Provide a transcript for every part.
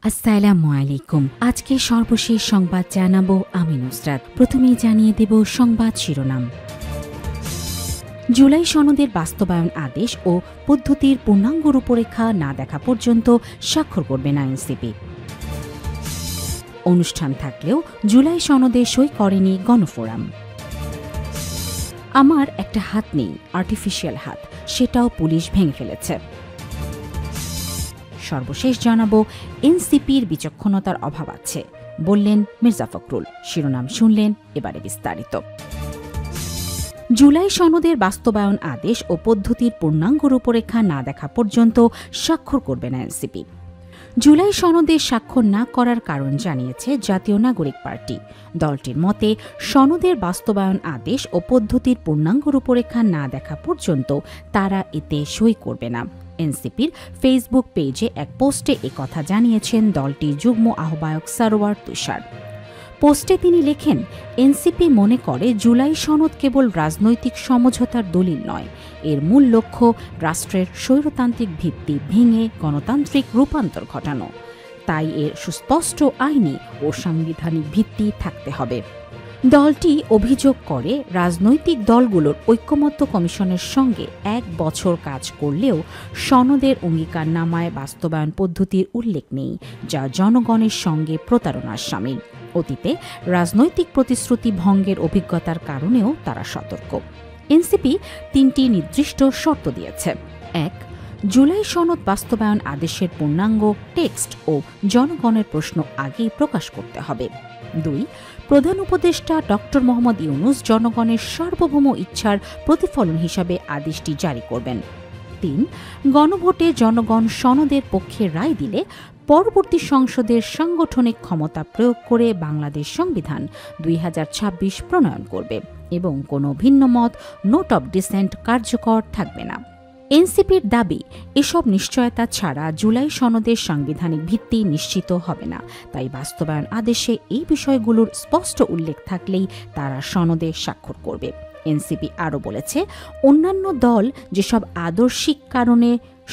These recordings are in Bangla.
আসসালামু আলাইকুম। আজকে সর্বশেষ সংবাদ জানাবো আমি নুসরাত। প্রথমেই জানিয়ে দেব সংবাদ শিরোনাম। জুলাই সনদের বাস্তবায়ন আদেশ ও পদ্ধতির পূর্ণাঙ্গ রূপরেখা না দেখা পর্যন্ত স্বাক্ষর করবে না এনসিপি। অনুষ্ঠান থাকলেও জুলাই সনদে সই করেনি গণফোরাম। আমার একটা হাত নেই, আর্টিফিশিয়াল হাত, সেটাও পুলিশ ভেঙে ফেলেছে। সর্বশেষ জানাবো এনসিপির বিচক্ষণতার অভাব আছে বললেন মির্জা ফখরুল। শিরোনাম শুনলেন, এবারে বিস্তারিত। জুলাই সনদের বাস্তবায়ন আদেশ ও পদ্ধতির পূর্ণাঙ্গ রূপরেখা না দেখা পর্যন্ত স্বাক্ষর করবে না এনসিপি। জুলাই সনদে স্বাক্ষর না করার কারণ জানিয়েছে জাতীয় নাগরিক পার্টি। দলটির মতে সনদের বাস্তবায়ন আদেশ ও পদ্ধতির পূর্ণাঙ্গ রূপরেখা না দেখা পর্যন্ত তারা এতে সই করবে না। এনসিপির ফেসবুক পেজে এক পোস্টে একথা জানিয়েছেন দলটির যুগ্ম আহ্বায়ক সরওয়ার তুষার। পোস্টে তিনি লেখেন, এনসিপি মনে করে জুলাই সনদ কেবল রাজনৈতিক সমঝোতার দলিল নয়, এর মূল লক্ষ্য রাষ্ট্রের স্বৈরতান্ত্রিক ভিত্তি ভেঙে গণতান্ত্রিক রূপান্তর ঘটানো। তাই এর সুস্পষ্ট আইনি ও সাংবিধানিক ভিত্তি থাকতে হবে। দলটি অভিযোগ করে রাজনৈতিক দলগুলোর ঐকমত্য কমিশনের সঙ্গে 1 বছর কাজ করলেও সনদের অঙ্গীকারনামায় বাস্তবায়ন পদ্ধতির উল্লেখ নেই, যা জনগণের সঙ্গে প্রতারণার শামিল। অতীতে রাজনৈতিক প্রতিশ্রুতি ভঙ্গের অভিজ্ঞতার কারণেও তারা সতর্ক। এনসিপি 3টি নির্দিষ্ট শর্ত দিয়েছে। 1. জুলাই সনদ বাস্তবায়ন আদেশের পূর্ণাঙ্গ টেক্সট ও জনগণের প্রশ্ন আগেই প্রকাশ করতে হবে। 2. প্রধান উপদেষ্টা ড. মোহাম্মদ ইউনূস জনগণের সার্বভৌম ইচ্ছার প্রতিফলন হিসাবে আদেশটি জারি করবেন। 3. গণভোটে জনগণ সনদের পক্ষে রায় দিলে পরবর্তী সংসদের সাংগঠনিক ক্ষমতা প্রয়োগ করে বাংলাদেশ সংবিধান 2026 প্রণয়ন করবে এবং কোনো ভিন্নমত নোট অব ডিসেন্ট কার্যকর থাকবে না। এনসিপির দাবি, এসব নিশ্চয়তা ছাড়া জুলাই সনদের সাংবিধানিক ভিত্তি নিশ্চিত হবে না। তাই বাস্তবায়ন আদেশে এই বিষয়গুলোর স্পষ্ট উল্লেখ থাকলেই তারা সনদে স্বাক্ষর করবে। এনসিপি আরও বলেছে, অন্যান্য দল যেসব আদর্শিক কারণে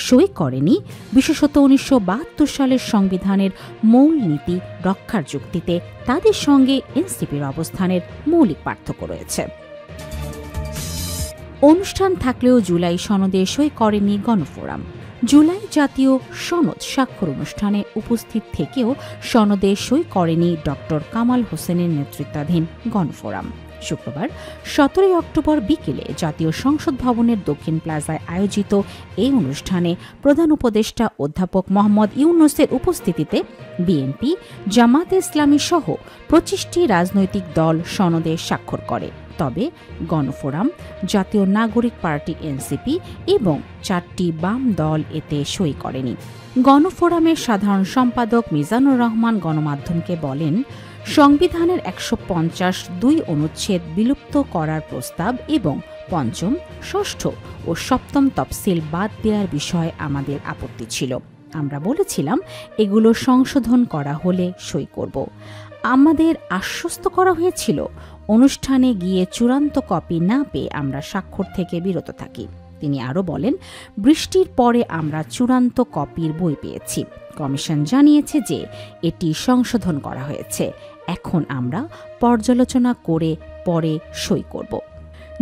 সই করেনি, বিশেষত 1972 সালের সংবিধানের মূল নীতি রক্ষার যুক্তিতে, তাদের সঙ্গে এনসিপির অবস্থানের মৌলিক পার্থক্য রয়েছে। অনুষ্ঠান থাকলেও জুলাই সনদে সই করেনি গণফোরাম। জুলাই জাতীয় সনদ স্বাক্ষর অনুষ্ঠানে উপস্থিত থেকেও সনদে সই করেনি ড. কামাল হোসেনের নেতৃত্বাধীন গণফোরাম। শুক্রবার 17 অক্টোবর বিকেলে জাতীয় সংসদ ভবনের দক্ষিণ প্লাজায় আয়োজিত এই অনুষ্ঠানে প্রধান উপদেষ্টা অধ্যাপক মোহাম্মদ ইউনূসের উপস্থিতিতে বিএনপি, জামায়াতে ইসলামী সহ 25টি রাজনৈতিক দল সনদে স্বাক্ষর করে। তবে গণফোরাম, জাতীয় নাগরিক পার্টি এনসিপি এবং 4টি বাম দল এতে সই করেনি। গণফোরামের সাধারণ সম্পাদক মিজানুর রহমান গণমাধ্যমকে বলেন, সংবিধানের 150(2) অনুচ্ছেদ বিলুপ্ত করার প্রস্তাব এবং 5ম, 6ষ্ঠ ও 7ম তফসিল বাদ দেওয়ার বিষয়ে আমাদের আপত্তি ছিল। আমরা বলেছিলাম এগুলো সংশোধন করা হলে সই করব। আমাদের আশ্বস্ত করা হয়েছিল অনুষ্ঠানে গিয়ে চূড়ান্ত কপি না পেয়ে আমরা স্বাক্ষর থেকে বিরত থাকি। তিনি আরও বলেন, বৃষ্টির পরে আমরা চূড়ান্ত কপির বই পেয়েছি। কমিশন জানিয়েছে যে এটি সংশোধন করা হয়েছে। এখন আমরা পর্যালোচনা করে পরে সই করব।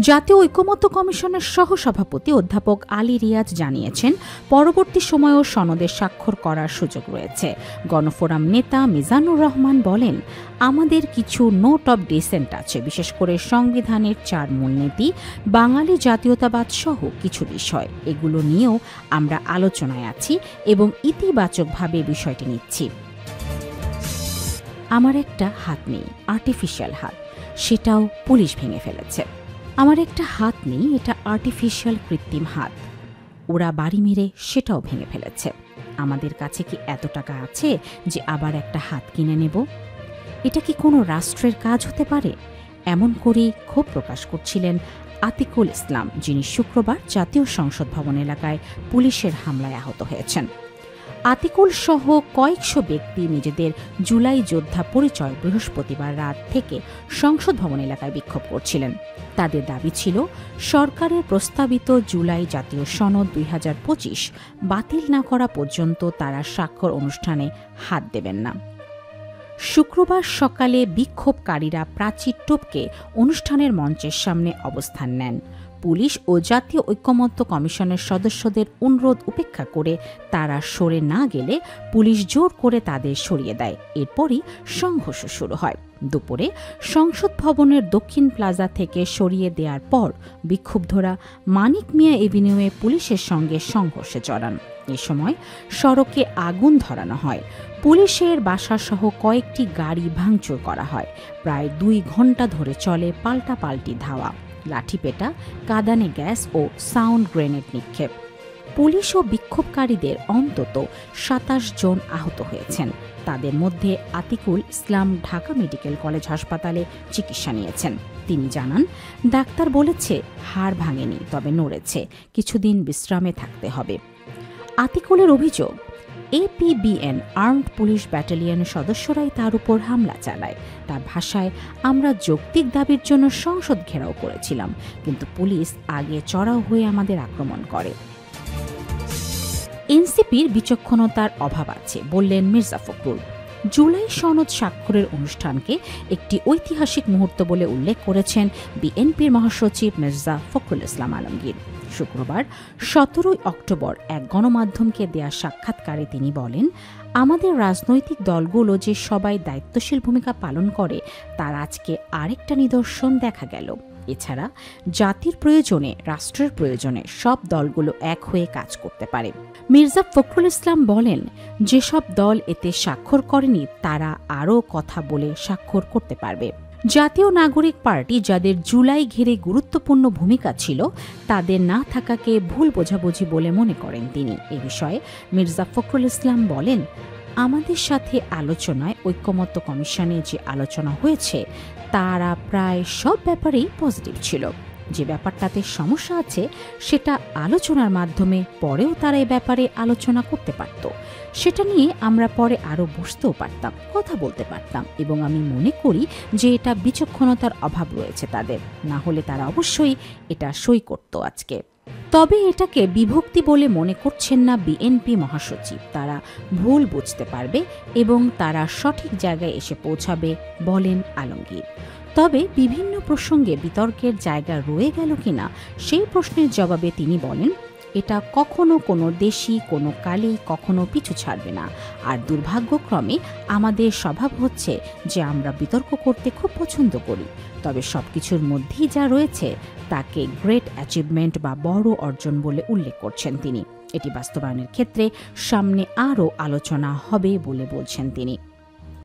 জাতীয় ঐকমত্য কমিশনের সহসভাপতি অধ্যাপক আলী রিয়াজ জানিয়েছেন, পরবর্তী সময়েও সনদে স্বাক্ষর করার সুযোগ রয়েছে। গণফোরাম নেতা মিজানুর রহমান বলেন, আমাদের কিছু নোট অব ডিসেন্ট আছে, বিশেষ করে সংবিধানের 4 মূলনীতি, বাঙালি জাতীয়তাবাদ সহ কিছু বিষয়। এগুলো নিয়েও আমরা আলোচনায় আছি এবং ইতিবাচকভাবে বিষয়টি নিচ্ছি। আমার একটা হাত নেই, আর্টিফিশিয়াল হাত, সেটাও পুলিশ ভেঙে ফেলেছে। আমার একটা হাত নেই, এটা আর্টিফিশিয়াল কৃত্রিম হাত, ওরা বাড়ি মেরে সেটাও ভেঙে ফেলেছে। আমাদের কাছে কি এত টাকা আছে যে আবার একটা হাত কিনে নেব? এটা কি কোনো রাষ্ট্রের কাজ হতে পারে? এমন করেই ক্ষোভ প্রকাশ করছিলেন আতিকুল ইসলাম, যিনি শুক্রবার জাতীয় সংসদ ভবন এলাকায় পুলিশের হামলায় আহত হয়েছেন। আতিকুল সহ কয়েকশো ব্যক্তি নিজেদের জুলাই যোদ্ধা পরিচয় বৃহস্পতিবার রাত থেকে সংসদ ভবন এলাকায় বিক্ষোভ করছিলেন। তাদের দাবি ছিল সরকারের প্রস্তাবিত জুলাই জাতীয় সনদ 2025 বাতিল না করা পর্যন্ত তারা স্বাক্ষর অনুষ্ঠানে হাত দেবেন না। শুক্রবার সকালে বিক্ষোভকারীরা প্রাচীর টপকে অনুষ্ঠানের মঞ্চের সামনে অবস্থান নেন। পুলিশ ও জাতীয় ঐকমত্য কমিশনের সদস্যদের অনুরোধ উপেক্ষা করে তারা সরে না গেলে পুলিশ জোর করে তাদের সরিয়ে দেয়। এরপরই সংঘর্ষ শুরু হয়। দুপুরে সংসদ ভবনের দক্ষিণ প্লাজা থেকে সরিয়ে দেওয়ার পর বিক্ষুব্ধরা মানিক মিয়া এভিনিউয়ে পুলিশের সঙ্গে সংঘর্ষে জড়ান। এ সময় সড়কে আগুন ধরানো হয়। পুলিশের বাসাসহ কয়েকটি গাড়ি ভাঙচুর করা হয়। প্রায় 2 ঘণ্টা ধরে চলে পাল্টাপাল্টি ধাওয়া, লাঠিপেটা, কাঁদানে গ্যাস ও সাউন্ড গ্রেনেড নিক্ষেপ। পুলিশ ও বিক্ষোভকারীদের অন্তত 27 জন আহত হয়েছেন। তাদের মধ্যে আতিকুল ইসলাম ঢাকা মেডিকেল কলেজ হাসপাতালে চিকিৎসা নিয়েছেন। তিনি জানান, ডাক্তার বলেছে হাড় ভাঙেনি, তবে নড়েছে, কিছুদিন বিশ্রামে থাকতে হবে। আতিকুলের অভিযোগ, এপিবিএন আর্মড পুলিশ ব্যাটালিয়নের সদস্যরাই তার উপর হামলা চালায়। তার ভাষায়, আমরা যৌক্তিক দাবির জন্য সংসদ ঘেরাও করেছিলাম, কিন্তু পুলিশ আগে চড়াও হয়ে আমাদের আক্রমণ করে। এনসিপির বিচক্ষণতার অভাব আছে বললেন মির্জা ফখরুল। জুলাই সনদ স্বাক্ষরের অনুষ্ঠানকে একটি ঐতিহাসিক মুহূর্ত বলে উল্লেখ করেছেন বিএনপির মহাসচিব মির্জা ফখরুল ইসলাম আলমগীর। শুক্রবার 17 অক্টোবর এক গণমাধ্যমকে দেয়া সাক্ষাৎকারে তিনি বলেন, আমাদের রাজনৈতিক দলগুলো যে সবাই দায়িত্বশীল ভূমিকা পালন করে তার আজকে আরেকটা নিদর্শন দেখা গেল। এছাড়া জাতির প্রয়োজনে, রাষ্ট্রের প্রয়োজনে সব দলগুলো এক হয়ে কাজ করতে পারে। মির্জা ফখরুল ইসলাম বলেন, যেসব দল এতে স্বাক্ষর করেনি তারা আরও কথা বলে স্বাক্ষর করতে পারবে। জাতীয় নাগরিক পার্টি, যাদের জুলাই ঘিরে গুরুত্বপূর্ণ ভূমিকা ছিল, তাদের না থাকাকে ভুল বোঝাবুঝি বলে মনে করেন তিনি। এ বিষয়ে মির্জা ফখরুল ইসলাম বলেন, আমাদের সাথে আলোচনায় ঐকমত্য কমিশনে যে আলোচনা হয়েছে তারা প্রায় সব ব্যাপারেই পজিটিভ ছিল। যে ব্যাপারটাতে সমস্যা আছে সেটা আলোচনার মাধ্যমে পরেও তারা এ ব্যাপারে আলোচনা করতে পারত। সেটা নিয়ে আমরা পরে আরও বসতেও পারতাম, কথা বলতে পারতাম, এবং আমি মনে করি যে এটা বিচক্ষণতার অভাব রয়েছে তাদের, না হলে তারা অবশ্যই এটা সই করত আজকে। তবে এটাকে বিভক্তি বলে মনে করছেন না বিএনপি মহাসচিব। তারা ভুল বুঝতে পারবে এবং তারা সঠিক জায়গায় এসে পৌঁছাবে বলেন আলমগীর। তবে বিভিন্ন প্রসঙ্গে বিতর্কের জায়গা রয়ে গেল কিনা সেই প্রশ্নের জবাবে তিনি বলেন, এটা কখনো কোনো দেশই কোনো কালেই কখনো পিছু ছাড়বে না। আর দুর্ভাগ্যক্রমে আমাদের স্বভাব হচ্ছে যে আমরা বিতর্ক করতে খুব পছন্দ করি, তবে সবকিছুর মধ্যেই যা রয়েছে তাকে গ্রেট অ্যাচিভমেন্ট বা বড় অর্জন বলে উল্লেখ করছেন তিনি। এটি বাস্তবায়নের ক্ষেত্রে সামনে আরও আলোচনা হবে বলে বলছেন তিনি।